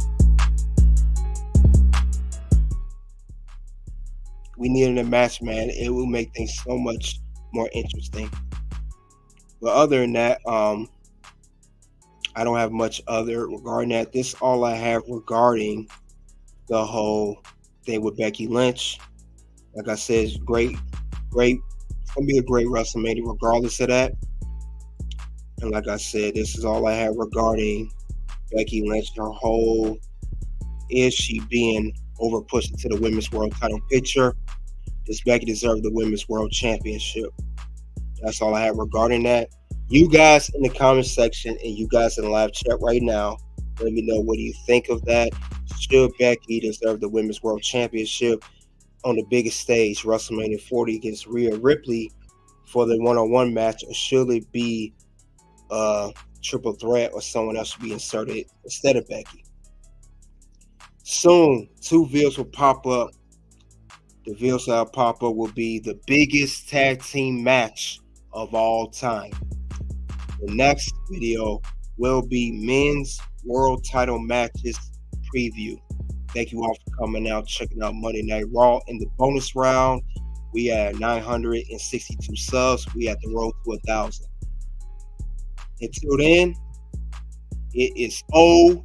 We need it in a match, man. It will make things so much more interesting. But other than that, I don't have much other regarding that. This is all I have regarding the whole thing with Becky Lynch. Like I said, it's great. It's gonna be a great WrestleMania regardless of that. And like I said, this is all I have regarding Becky Lynch. Her whole, is she being over pushed into the Women's World title picture? Does Becky deserve the Women's World Championship? That's all I have regarding that. You guys in the comment section and you guys in the live chat right now, let me know, what do you think of that? Should Becky deserve the Women's World Championship on the biggest stage, WrestleMania 40 against Rhea Ripley for the one-on-one match, or should it be triple threat or someone else will be inserted instead of Becky. Soon, 2 veils will pop up. The veils that will pop up will be the biggest tag team match of all time. The next video will be men's world title matches preview. Thank you all for coming out, checking out Monday Night Raw. In the bonus round, we had 962 subs. We had the road to 1,000. Until then, it is OUT.